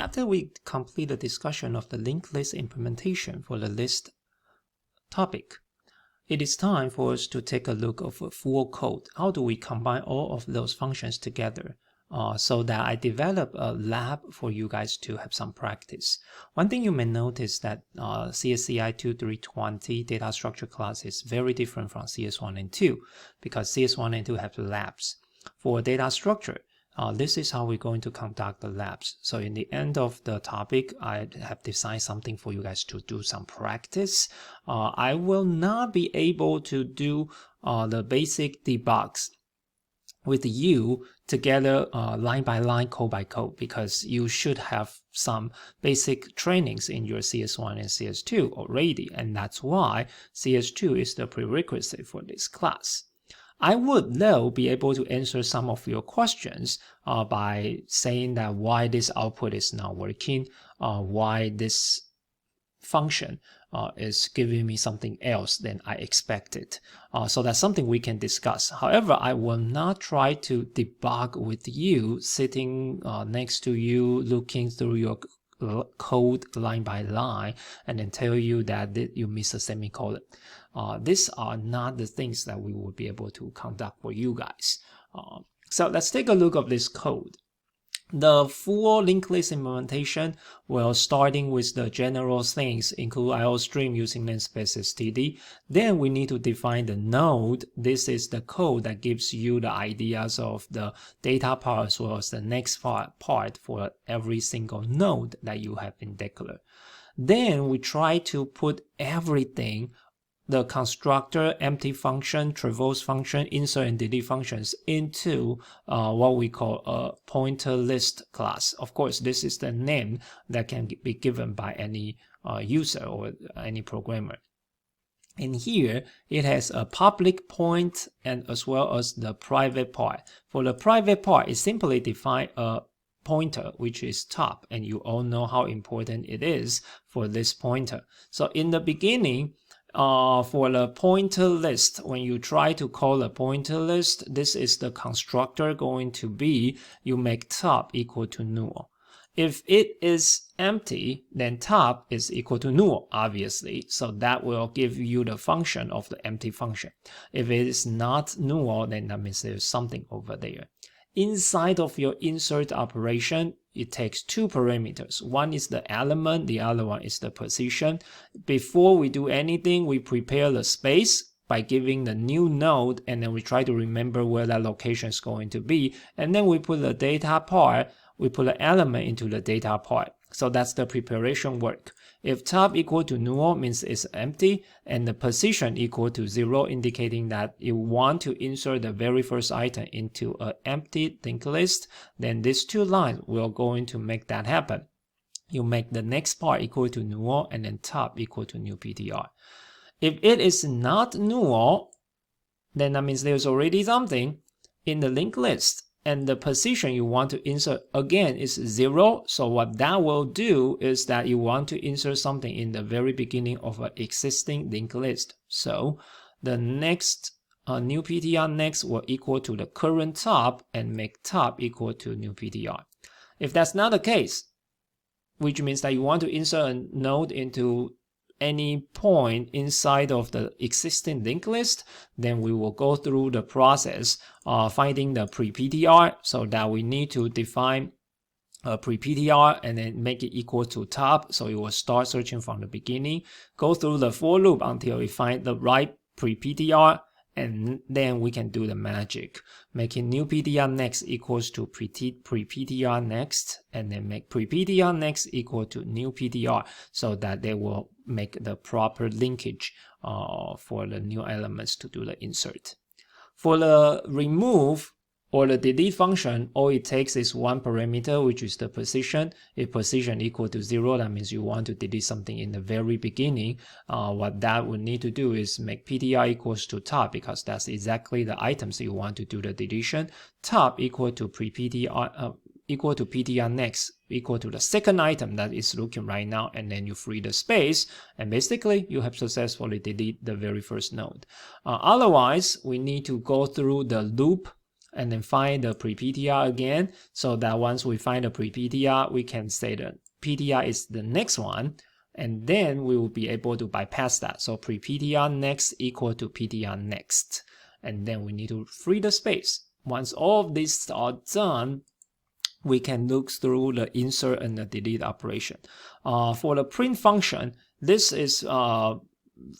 after we complete the discussion of the linked list implementation for the list topic, it is time for us to take a look of a full code. How do we combine all of those functions together so that I develop a lab for you guys to have some practice. One thing you may notice that CS3323 data structure class is very different from CS1 and 2 because CS1 and 2 have labs. For data structure, this is how we're going to conduct the labs. So in the end of the topic, I have designed something for you guys to do some practice. I will not be able to do the basic debugs with you together line by line, code by code, because you should have some basic trainings in your CS1 and CS2 already, and that's why CS2 is the prerequisite for this class. I would, though, be able to answer some of your questions by saying that why this output is not working, why this function is giving me something else than I expected. So that's something we can discuss. However, I will not try to debug with you, sitting next to you, looking through your code line by line, and then tell you that you miss a semicolon. These are not the things that we will be able to conduct for you guys. So let's take a look at this code. The full linked list implementation, well, starting with the general things, include IO stream using namespace std. Then we need to define the node. This is the code that gives you the ideas of the data part as well as the next part for every single node that you have in declared. Then we try to put everything, the constructor, empty function, traverse function, insert and delete functions into what we call a pointer list class. Of course, this is the name that can be given by any user or any programmer. And here, it has a public point and as well as the private part. For the private part, it simply defines a pointer, which is top, and you all know how important it is for this pointer. So in the beginning, for the pointer list, when you try to call a pointer list, this is the constructor going to be, you make top equal to null. If it is empty, then top is equal to null, obviously. So that will give you the function of the empty function. If it is not null, then that means there's something over there. Inside of your insert operation, it takes two parameters. One is the element, the other one is the position. Before we do anything, we prepare the space by giving the new node, and then we try to remember where that location is going to be. And then we put the data part, we put the element into the data part. So that's the preparation work. If top equal to null means it's empty, and the position equal to 0, indicating that you want to insert the very first item into an empty linked list, then these two lines will going to make that happen. You make the next part equal to null and then top equal to new PTR. If it is not null, then that means there's already something in the linked list. And the position you want to insert again is 0. So what that will do is that you want to insert something in the very beginning of an existing linked list. So the next new PTR next will equal to the current top and make top equal to new PTR. If that's not the case, which means that you want to insert a node into any point inside of the existing linked list, then we will go through the process finding the pre-PTR, so that we need to define a pre-PTR and then make it equal to top. So it will start searching from the beginning, go through the for loop until we find the right pre-PTR, and then we can do the magic, making new PTR next equals to pre-PTR next, and then make pre-PTR next equal to new PTR, so that they will make the proper linkage for the new elements to do the insert. For the remove or the delete function, all it takes is one parameter, which is the position. If position equal to 0, that means you want to delete something in the very beginning. What that would need to do is make PTR equals to top, because that's exactly the items you want to do the deletion. Top equal to pre-PTR equal to PTR next equal to the second item that is looking right now, and then you free the space, and basically you have successfully deleted the very first node. Otherwise, we need to go through the loop and then find the pre-PTR again, so that once we find the pre-PTR, we can say that PTR is the next one, and then we will be able to bypass that. So pre-PTR next equal to PTR next, and then we need to free the space. Once all of these are done, we can look through the insert and the delete operation. For the print function, this is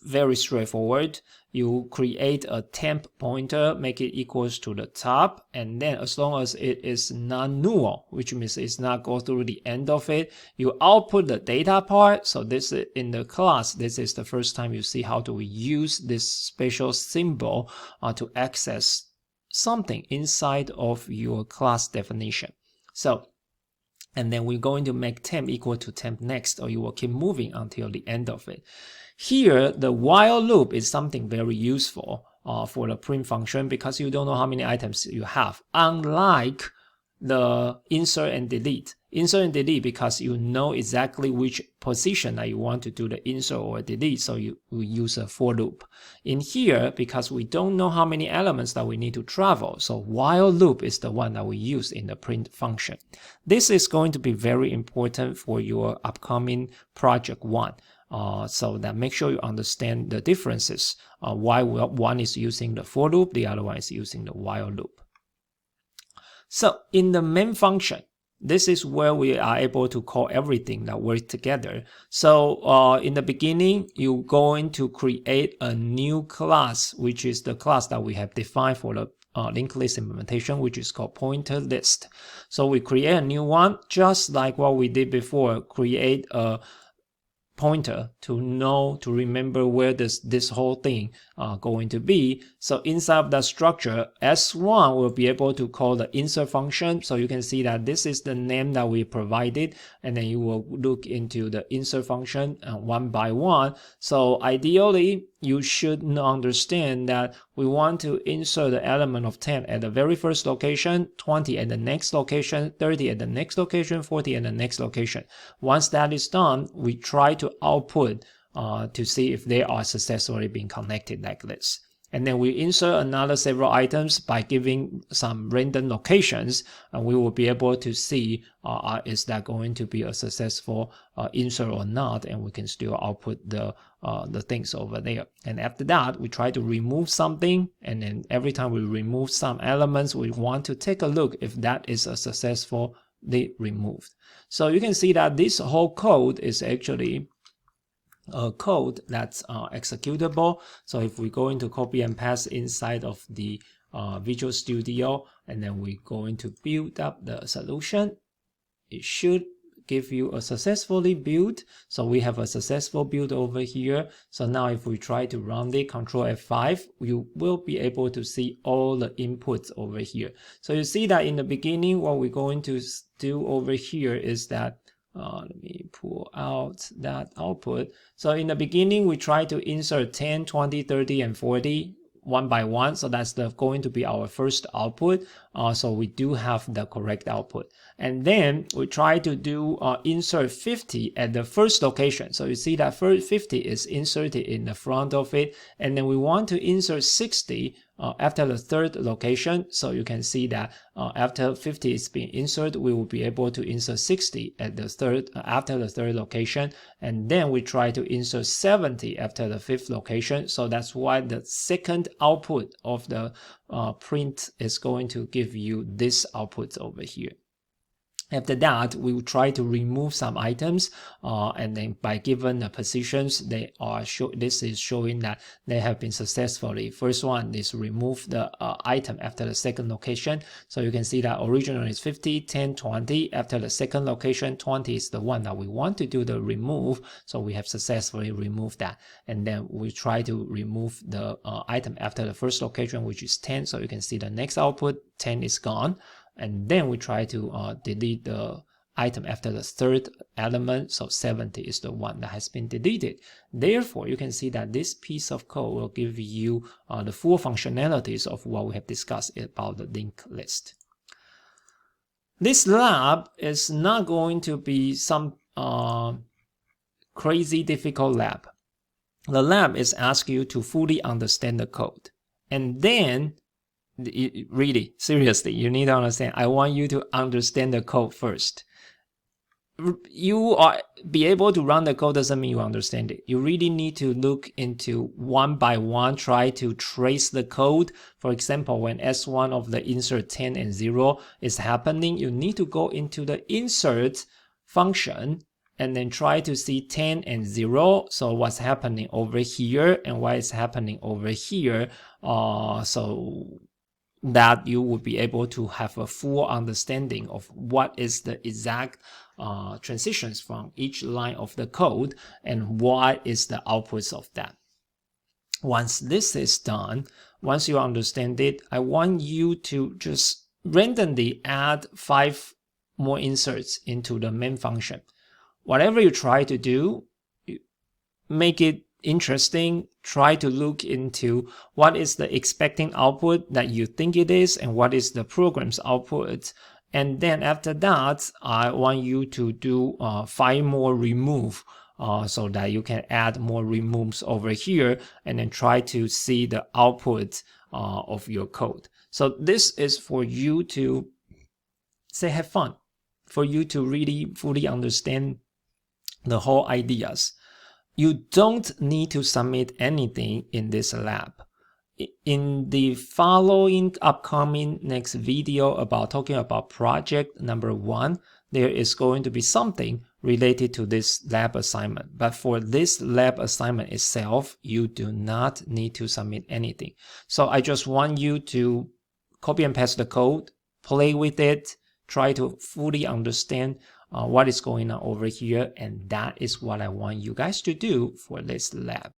very straightforward. You create a temp pointer, make it equals to the top, and then as long as it is non-null, which means it's not go through the end of it, you output the data part. So this is in the class, this is the first time you see how do we use this special symbol to access something inside of your class definition. So, and then we're going to make temp equal to temp next, or you will keep moving until the end of it. Here, the while loop is something very useful for the print function, because you don't know how many items you have. Unlike the insert and delete. Insert and delete, because you know exactly which position that you want to do the insert or delete, so you will use a for loop. In here, because we don't know how many elements that we need to travel, so while loop is the one that we use in the print function. This is going to be very important for your upcoming project 1. So that make sure you understand the differences, why one is using the for loop, the other one is using the while loop. So in the main function, this is where we are able to call everything that works together. So in the beginning, you're going to create a new class, which is the class that we have defined for the linked list implementation, which is called pointer list. So we create a new one, just like what we did before, create a pointer to remember where this whole thing going to be. So inside of that structure, S1 will be able to call the insert function. So you can see that this is the name that we provided, and then you will look into the insert function one by one. So ideally, you should understand that we want to insert the element of 10 at the very first location, 20 at the next location, 30 at the next location, 40 at the next location. Once that is done, we try to output to see if they are successfully being connected like this. And then we insert another several items by giving some random locations, and we will be able to see is that going to be a successful insert or not, and we can still output the things over there. And after that, we try to remove something, and then every time we remove some elements, we want to take a look if that is a successfully removed. So you can see that this whole code is actually a code that's executable. So if we go into copy and paste inside of the Visual Studio, and then we're going to build up the solution, it should give you a successfully built. So we have a successful build over here. So now if we try to run it, Control F5, you will be able to see all the inputs over here. So you see that in the beginning, what we're going to do over here is that let me pull out that output. So in the beginning, we try to insert 10, 20, 30, and 40 one by one. So that's going to be our first output. So we do have the correct output. And then we try to do insert 50 at the first location. So you see that 50 is inserted in the front of it. And then we want to insert 60 after the third location. So you can see that after 50 is being inserted, we will be able to insert 60 at the third after the third location. And then we try to insert 70 after the fifth location. So that's why the second output of the print is going to give you this output over here. After that, we will try to remove some items, and then by given the positions, they are this is showing that they have been successfully. First one is remove the item after the second location. So you can see that originally is 50, 10, 20. After the second location, 20 is the one that we want to do the remove. So we have successfully removed that. And then we try to remove the item after the first location, which is 10. So you can see the next output, 10 is gone. And then we try to delete the item after the third element, so 70 is the one that has been deleted. Therefore, you can see that this piece of code will give you the full functionalities of what we have discussed about the linked list. This lab is not going to be some crazy difficult lab. The lab is asking you to fully understand the code, and then really, seriously, you need to understand. I want you to understand the code first. You are be able to run the code doesn't mean you understand it. You really need to look into one by one, try to trace the code. For example, when S1 of the insert 10 and 0 is happening, you need to go into the insert function and then try to see 10 and 0. So what's happening over here and what is happening over here. So that you will be able to have a full understanding of what is the exact transitions from each line of the code and what is the outputs of that. Once this is done, once you understand it, I want you to just randomly add 5 more inserts into the main function. Whatever you try to do, make it interesting. Try to look into what is the expecting output that you think it is and what is the program's output. And then after that, I want you to do 5 more remove so that you can add more removes over here and then try to see the output of your code. So this is for you to say have fun, for you to really fully understand the whole ideas. You don't need to submit anything in this lab. In the following upcoming next video about talking about project number 1, there is going to be something related to this lab assignment. But for this lab assignment itself, you do not need to submit anything. So I just want you to copy and paste the code, play with it, try to fully understand what is going on over here, and that is what I want you guys to do for this lab.